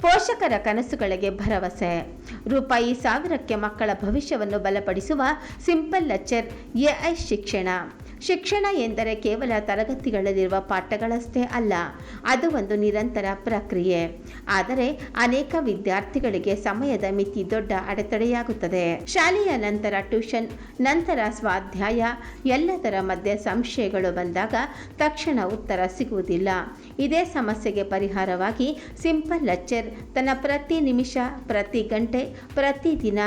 ಪೋಷಕರ ಕನಸುಗಳಿಗೆ ಭರವಸೆ. ರೂಪಾಯಿ 1000ಕ್ಕೆ ಮಕ್ಕಳ ಭವಿಷ್ಯವನ್ನು ಬಲಪಡಿಸುವ ಸಿಂಪಲ್ ಲೆಕ್ಚರ್ ಎಐ ಶಿಕ್ಷಣ. ಶಿಕ್ಷಣ ಎಂದರೆ ಕೇವಲ ತರಗತಿಗಳಲ್ಲಿರುವ ಪಾಠಗಳಷ್ಟೇ ಅಲ್ಲ, ಅದು ಒಂದು ನಿರಂತರ ಪ್ರಕ್ರಿಯೆ. ಆದರೆ ಅನೇಕ ವಿದ್ಯಾರ್ಥಿಗಳಿಗೆ ಸಮಯದ ಮಿತಿ ದೊಡ್ಡ ಅಡೆತಡೆಯಾಗುತ್ತದೆ. ಶಾಲೆಯ ನಂತರ ಟ್ಯೂಷನ್, ನಂತರ ಸ್ವಾಧ್ಯಾಯ, ಎಲ್ಲದರ ಮಧ್ಯೆ ಸಂಶಯಗಳು ಬಂದಾಗ ತಕ್ಷಣ ಉತ್ತರ ಸಿಗುವುದಿಲ್ಲ. ಇದೇ ಸಮಸ್ಯೆಗೆ ಪರಿಹಾರವಾಗಿ ಸಿಂಪಲ್ ಲೆಕ್ಚರ್ ತನ್ನ ಪ್ರತಿ ನಿಮಿಷ, ಪ್ರತಿ ಗಂಟೆ, ಪ್ರತಿದಿನ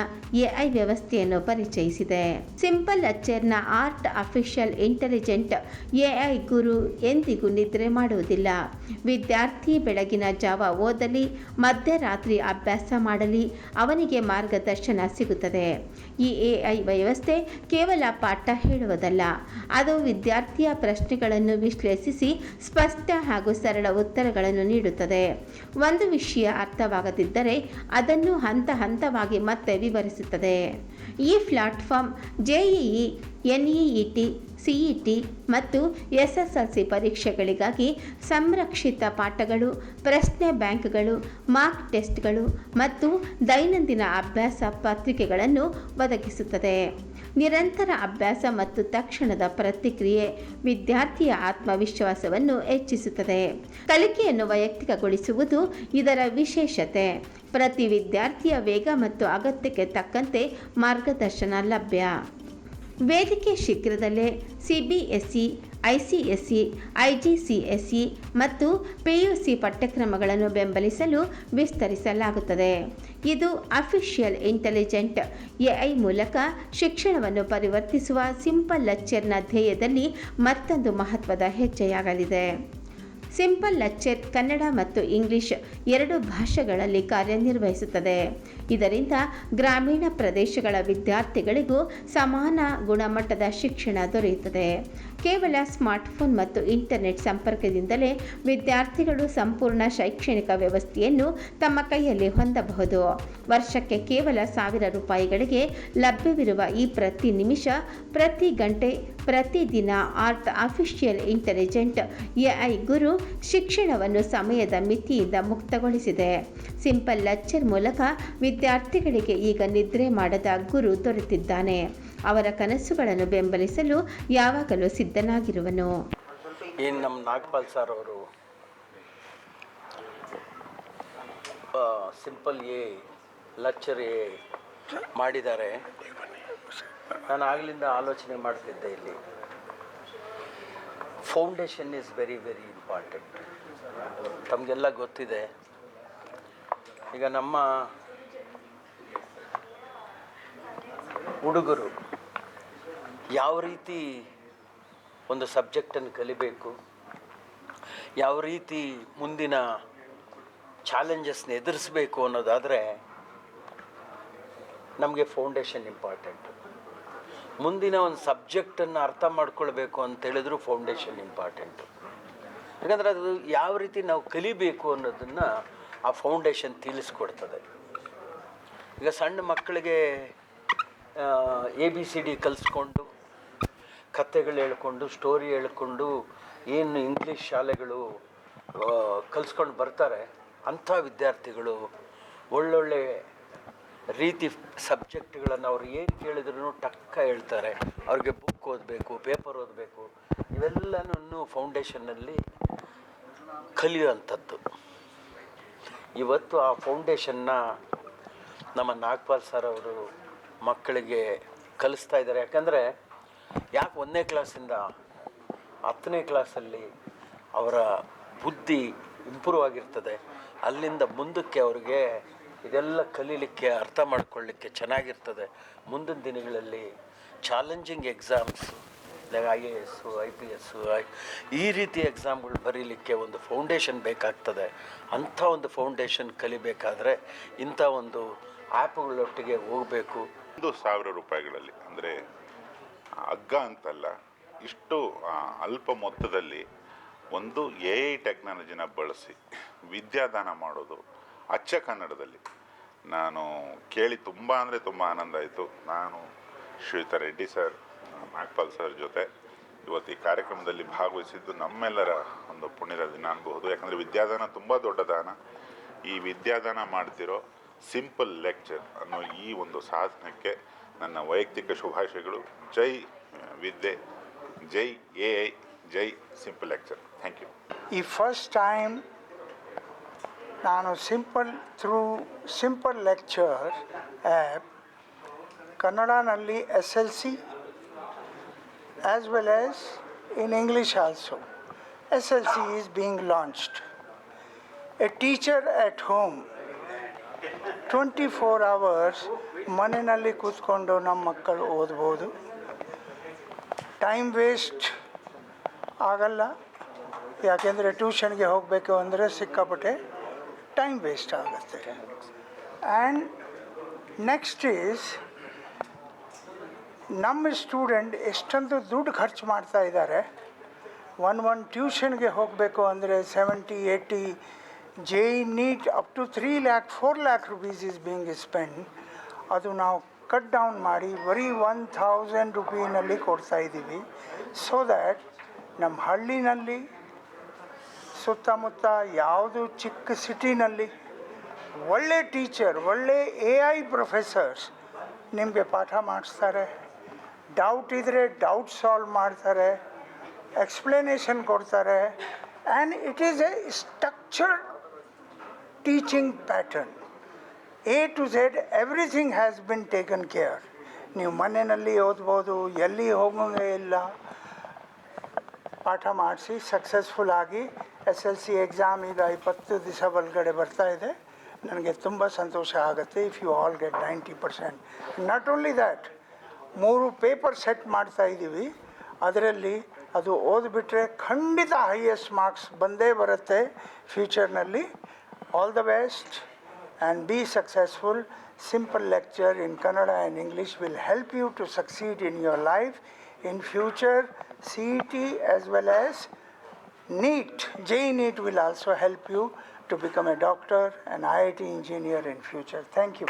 ಎಐ ವ್ಯವಸ್ಥೆಯನ್ನು ಪರಿಚಯಿಸಿದೆ. ಸಿಂಪಲ್ ಲೆಕ್ಚರ್ನ ಆರ್ಟಿಫಿಷಿಯಲ್ ಇಂಟೆಲಿಜೆಂಟ್ ಎಐ ಗುರು ಎಂದಿಗೂ ನಿದ್ರೆ ಮಾಡುವುದಿಲ್ಲ. ವಿದ್ಯಾರ್ಥಿ ಬೆಳಗಿನ ಜಾವ ಓದಲಿ, ಮಧ್ಯರಾತ್ರಿ ಅಭ್ಯಾಸ ಮಾಡಲಿ, ಅವನಿಗೆ ಮಾರ್ಗದರ್ಶನ ಸಿಗುತ್ತದೆ. ಈ ಎಐ ವ್ಯವಸ್ಥೆ ಕೇವಲ ಪಾಠ ಹೇಳುವುದಲ್ಲ, ಅದು ವಿದ್ಯಾರ್ಥಿಯ ಪ್ರಶ್ನೆಗಳನ್ನು ವಿಶ್ಲೇಷಿಸಿ ಸ್ಪಷ್ಟ ಹಾಗೂ ಸರಳ ಉತ್ತರಗಳನ್ನು ನೀಡುತ್ತದೆ. ಒಂದು ವಿಷಯ ಅರ್ಥವಾಗದಿದ್ದರೆ ಅದನ್ನು ಹಂತ ಹಂತವಾಗಿ ಮತ್ತೆ ವಿವರಿಸುತ್ತದೆ. ಈ ಪ್ಲಾಟ್ಫಾರ್ಮ್ ಜೆಇಇ, ಎನ್ಇಇಟಿ, ಸಿಇಟಿ ಮತ್ತು ಎಸ್ಎಸ್ಎಲ್ಸಿ ಪರೀಕ್ಷೆಗಳಿಗಾಗಿ ಸಂರಕ್ಷಿತ ಪಾಠಗಳು, ಪ್ರಶ್ನೆ ಬ್ಯಾಂಕ್ಗಳು, ಮಾರ್ಕ್ ಟೆಸ್ಟ್ಗಳು ಮತ್ತು ದೈನಂದಿನ ಅಭ್ಯಾಸ ಪತ್ರಿಕೆಗಳನ್ನು ಒದಗಿಸುತ್ತದೆ. ನಿರಂತರ ಅಭ್ಯಾಸ ಮತ್ತು ತಕ್ಷಣದ ಪ್ರತಿಕ್ರಿಯೆ ವಿದ್ಯಾರ್ಥಿಯ ಆತ್ಮವಿಶ್ವಾಸವನ್ನು ಹೆಚ್ಚಿಸುತ್ತದೆ. ಕಲಿಕೆಯನ್ನು ವೈಯಕ್ತಿಕಗೊಳಿಸುವುದು ಇದರ ವಿಶೇಷತೆ. ಪ್ರತಿ ವಿದ್ಯಾರ್ಥಿಯ ವೇಗ ಮತ್ತು ಅಗತ್ಯಕ್ಕೆ ತಕ್ಕಂತೆ ಮಾರ್ಗದರ್ಶನ ಲಭ್ಯ. ವೇದಿಕೆ ಶೀಘ್ರದಲ್ಲೇ ಸಿಬಿಎಸ್ಇ, ಐಸಿಎಸ್ಇ, ಐಜಿಸಿಎಸ್ಇ ಮತ್ತು ಪಿಯುಸಿ ಪಠ್ಯಕ್ರಮಗಳನ್ನು ಬೆಂಬಲಿಸಲು ವಿಸ್ತರಿಸಲಾಗುತ್ತದೆ. ಇದು ಆರ್ಟಿಫಿಷಿಯಲ್ ಇಂಟೆಲಿಜೆಂಟ್ ಎಐ ಮೂಲಕ ಶಿಕ್ಷಣವನ್ನು ಪರಿವರ್ತಿಸುವ ಸಿಂಪಲ್ ಲೆಕ್ಚರ್ನ ಧ್ಯೇಯದಲ್ಲಿ ಮತ್ತೊಂದು ಮಹತ್ವದ ಹೆಜ್ಜೆಯಾಗಲಿದೆ. ಸಿಂಪಲ್ ಲೆಕ್ಚರ್ ಕನ್ನಡ ಮತ್ತು ಇಂಗ್ಲಿಷ್ 2 ಭಾಷೆಗಳಲ್ಲಿ ಕಾರ್ಯನಿರ್ವಹಿಸುತ್ತದೆ. ಇದರಿಂದ ಗ್ರಾಮೀಣ ಪ್ರದೇಶಗಳ ವಿದ್ಯಾರ್ಥಿಗಳಿಗೂ ಸಮಾನ ಗುಣಮಟ್ಟದ ಶಿಕ್ಷಣ ದೊರೆಯುತ್ತದೆ. ಕೇವಲ ಸ್ಮಾರ್ಟ್ಫೋನ್ ಮತ್ತು ಇಂಟರ್ನೆಟ್ ಸಂಪರ್ಕದಿಂದಲೇ ವಿದ್ಯಾರ್ಥಿಗಳು ಸಂಪೂರ್ಣ ಶೈಕ್ಷಣಿಕ ವ್ಯವಸ್ಥೆಯನ್ನು ತಮ್ಮ ಕೈಯಲ್ಲಿ ಹೊಂದಬಹುದು. ವರ್ಷಕ್ಕೆ ಕೇವಲ 1000 ರೂಪಾಯಿಗಳಿಗೆ ಲಭ್ಯವಿರುವ ಈ ಪ್ರತಿ ನಿಮಿಷ, ಪ್ರತಿ ಗಂಟೆ, ಪ್ರತಿದಿನ ಆರ್ಟಿಫಿಷಿಯಲ್ ಇಂಟೆಲಿಜೆಂಟ್ ಎಐ ಗುರು ಶಿಕ್ಷಣವನ್ನು ಸಮಯದ ಮಿತಿಯಿಂದ ಮುಕ್ತಗೊಳಿಸಿದೆ. ಸಿಂಪಲ್ ಲೆಕ್ಚರ್ ಮೂಲಕ ವಿದ್ಯಾರ್ಥಿಗಳಿಗೆ ಈಗ ನಿದ್ರೆ ಮಾಡದ ಗುರು ದೊರೆತಿದ್ದಾನೆ. ಅವರ ಕನಸುಗಳನ್ನು ಬೆಂಬಲಿಸಲು ಯಾವಾಗಲೂ ಸಿದ್ಧನಾಗಿರುವನು. ಏನು ನಮ್ಮ ನಾಗಪಾಲ್ ಸರ್ ಅವರು ಸಿಂಪಲ್ ಲೆಕ್ಚರ್ ಮಾಡಿದ್ದಾರೆ. ನಾನು ಆಗಲಿಂದ ಆಲೋಚನೆ ಮಾಡ್ತಿದ್ದೆ, ಇಲ್ಲಿ foundation is very very important. ತಮಗೆಲ್ಲ ಗೊತ್ತಿದೆ, ಈಗ ನಮ್ಮ ಹುಡುಗರು ಯಾವ ರೀತಿ ಒಂದು ಸಬ್ಜೆಕ್ಟನ್ನು ಕಲಿಬೇಕು, ಯಾವ ರೀತಿ ಮುಂದಿನ ಚಾಲೆಂಜಸ್ನ ಎದುರಿಸಬೇಕು ಅನ್ನೋದಾದರೆ ನಮಗೆ ಫೌಂಡೇಶನ್ ಇಂಪಾರ್ಟೆಂಟ್. ಮುಂದಿನ ಒಂದು ಸಬ್ಜೆಕ್ಟನ್ನು ಅರ್ಥ ಮಾಡ್ಕೊಳ್ಬೇಕು ಅಂತೇಳಿದ್ರು ಫೌಂಡೇಶನ್ ಇಂಪಾರ್ಟೆಂಟು. ಯಾಕಂದರೆ ಅದು ಯಾವ ರೀತಿ ನಾವು ಕಲಿಬೇಕು ಅನ್ನೋದನ್ನು ಆ ಫೌಂಡೇಶನ್ ತಿಳಿಸ್ಕೊಡ್ತದೆ. ಈಗ ಸಣ್ಣ ಮಕ್ಕಳಿಗೆ ABCD ಕಲಿಸ್ಕೊಂಡು, ಕಥೆಗಳು ಹೇಳ್ಕೊಂಡು, ಸ್ಟೋರಿ ಹೇಳ್ಕೊಂಡು ಏನು ಇಂಗ್ಲೀಷ್ ಶಾಲೆಗಳು ಕಲಿಸ್ಕೊಂಡು ಬರ್ತಾರೆ, ಅಂಥ ವಿದ್ಯಾರ್ಥಿಗಳು ಒಳ್ಳೊಳ್ಳೆ ರೀತಿ ಸಬ್ಜೆಕ್ಟ್ಗಳನ್ನು ಅವ್ರು ಏನು ಕೇಳಿದ್ರು ಟಕ್ಕ ಹೇಳ್ತಾರೆ. ಅವ್ರಿಗೆ ಬುಕ್ ಓದಬೇಕು, ಪೇಪರ್ ಓದಬೇಕು, ಇವೆಲ್ಲನೂ ಫೌಂಡೇಶನ್ನಲ್ಲಿ ಕಲಿಯುವಂಥದ್ದು. ಇವತ್ತು ಆ ಫೌಂಡೇಶನ್ನ ನಮ್ಮ ನಾಗಪಾಲ್ ಸರ್ ಅವರು ಮಕ್ಕಳಿಗೆ ಕಲಿಸ್ತಾ ಇದ್ದಾರೆ. ಯಾಕಂದರೆ ಯಾಕೆ 1ನೇ ಕ್ಲಾಸಿಂದ 10ನೇ ಕ್ಲಾಸಲ್ಲಿ ಅವರ ಬುದ್ಧಿ ಇಂಪ್ರೂವ್ ಆಗಿರ್ತದೆ, ಅಲ್ಲಿಂದ ಮುಂದಕ್ಕೆ ಅವ್ರಿಗೆ ಇದೆಲ್ಲ ಕಲೀಲಿಕ್ಕೆ, ಅರ್ಥ ಮಾಡ್ಕೊಳ್ಳಿಕ್ಕೆ ಚೆನ್ನಾಗಿರ್ತದೆ. ಮುಂದಿನ ದಿನಗಳಲ್ಲಿ ಚಾಲೆಂಜಿಂಗ್ ಎಕ್ಸಾಮ್ಸ್, IAS, IPS ಈ ರೀತಿ ಎಕ್ಸಾಮ್ಗಳು ಬರೀಲಿಕ್ಕೆ ಒಂದು ಫೌಂಡೇಶನ್ ಬೇಕಾಗ್ತದೆ. ಅಂಥ ಒಂದು ಫೌಂಡೇಶನ್ ಕಲಿಬೇಕಾದ್ರೆ ಇಂಥ ಒಂದು ಆ್ಯಪ್ಗಳೊಟ್ಟಿಗೆ ಹೋಗಬೇಕು. 1,000 ರೂಪಾಯಿಗಳಲ್ಲಿ, ಅಂದರೆ ಅಗ್ಗ ಅಂತಲ್ಲ, ಇಷ್ಟು ಅಲ್ಪ ಮೊತ್ತದಲ್ಲಿ ಒಂದು AI ಟೆಕ್ನಾಲಜಿನ ಬಳಸಿ ವಿದ್ಯಾದಾನ ಮಾಡೋದು ಅಚ್ಚ ಕನ್ನಡದಲ್ಲಿ ನಾನು ಕೇಳಿ ತುಂಬ ಅಂದರೆ ತುಂಬ ಆನಂದ ಆಯಿತು. ನಾನು ಶ್ರೀಯುತ ರೆಡ್ಡಿ ಸರ್, ನಾಗಪಾಲ್ ಸರ್ ಜೊತೆ ಇವತ್ತು ಈ ಕಾರ್ಯಕ್ರಮದಲ್ಲಿ ಭಾಗವಹಿಸಿದ್ದು ನಮ್ಮೆಲ್ಲರ ಒಂದು ಪುಣ್ಯದ ದಿನ ಅನ್ಬಹುದು. ಯಾಕಂದರೆ ವಿದ್ಯಾದಾನ ತುಂಬ ದೊಡ್ಡ ದಾನ. ಈ ವಿದ್ಯಾದಾನ ಮಾಡ್ತಿರೋ ಸಿಂಪಲ್ ಲೆಕ್ಚರ್ ಅನ್ನೋ ಈ ಒಂದು ಸಾಧನಕ್ಕೆ ನನ್ನ ವೈಯಕ್ತಿಕ ಶುಭಾಶಯಗಳು. ಜೈ ವಿದ್ಯೆ, ಜೈ AI, ಜೈ ಸಿಂಪಲ್ ಲೆಕ್ಚರ್. Thank you. ಈ ಫಸ್ಟ್ ಟೈಮ್ ನಾನು ಸಿಂಪಲ್ ಲೆಕ್ಚರ್ ಆ್ಯಪ್ ಕನ್ನಡನಲ್ಲಿ SLC as well as in English also. SLC is being launched. A teacher at home 24 hours ಮನೆಯಲ್ಲಿ ಕೂತ್ಕೊಂಡು ನಮ್ಮ ಮಕ್ಕಳು ಓದ್ಬೋದು. ಟೈಮ್ ವೇಸ್ಟ್ ಆಗಲ್ಲ, ಯಾಕೆಂದರೆ ಟ್ಯೂಷನ್ಗೆ ಹೋಗಬೇಕು ಅಂದರೆ ಸಿಕ್ಕಾಪಟ್ಟೆ ಟೈಮ್ ವೇಸ್ಟ್ ಆಗುತ್ತೆ. ಆ್ಯಂಡ್ ನೆಕ್ಸ್ಟ್ ಈಸ್ ನಮ್ಮ ಸ್ಟೂಡೆಂಟ್ ಎಷ್ಟೊಂದು ದುಡ್ಡು ಖರ್ಚು ಮಾಡ್ತಾ ಇದ್ದಾರೆ. ಒಂದು ಟ್ಯೂಷನ್ಗೆ ಹೋಗಬೇಕು ಅಂದರೆ 70-80 JEE NEET up to 3 lakh 4 lakh rupees is being spent. ಅದು ನಾವು ಕಟ್ ಡೌನ್ ಮಾಡಿ ಬರೀ 1000 ರೂಪಾಯಿನಲ್ಲಿ ಕೊಡ್ತಾ ಇದ್ದೀವಿ. ಸೊ ದ್ಯಾಟ್ ನಮ್ಮ ಹಳ್ಳಿನಲ್ಲಿ ಸುತ್ತಮುತ್ತ ಯಾವುದು ಚಿಕ್ಕ ಸಿಟಿನಲ್ಲಿ ಒಳ್ಳೆ ಟೀಚರ್, ಒಳ್ಳೆ AI ಪ್ರೊಫೆಸರ್ಸ್ ನಿಮಗೆ ಪಾಠ ಮಾಡಿಸ್ತಾರೆ. ಡೌಟ್ ಇದ್ದರೆ ಡೌಟ್ ಸಾಲ್ವ್ ಮಾಡ್ತಾರೆ, ಎಕ್ಸ್ಪ್ಲನೇಷನ್ ಕೊಡ್ತಾರೆ. And it is A structured teaching pattern. A to Z everything has been taken care. ನೀವು ಮನೆಯಲ್ಲಿ ಓದ್ಬೋದು, ಎಲ್ಲಿ ಹೋಗೋಂಗೆ ಇಲ್ಲ. ಪಾಠ ಮಾಡಿಸಿ ಸಕ್ಸಸ್ಫುಲ್ ಆಗಿ SLC ಎಕ್ಸಾಮ್ ಈಗ 20 ದಿವಸ ಒಳಗಡೆ ಬರ್ತಾ ಇದೆ. ನನಗೆ ತುಂಬ ಸಂತೋಷ ಆಗುತ್ತೆ if you all get 90%. Not only that, 3 paper set ಮಾಡ್ತಾ ಇದ್ದೀವಿ. ಅದರಲ್ಲಿ ಅದು ಓದಿಬಿಟ್ರೆ ಖಂಡಿತ ಹೈಯೆಸ್ಟ್ ಮಾರ್ಕ್ಸ್ ಬಂದೇ ಬರುತ್ತೆ ಫ್ಯೂಚರ್ನಲ್ಲಿ. All the best and be successful. Simple lecture in Kannada and English will help you to succeed in your life. In future, CET as well as NEET, JEE NEET will also help you to become a doctor, an IIT engineer in future. Thank you.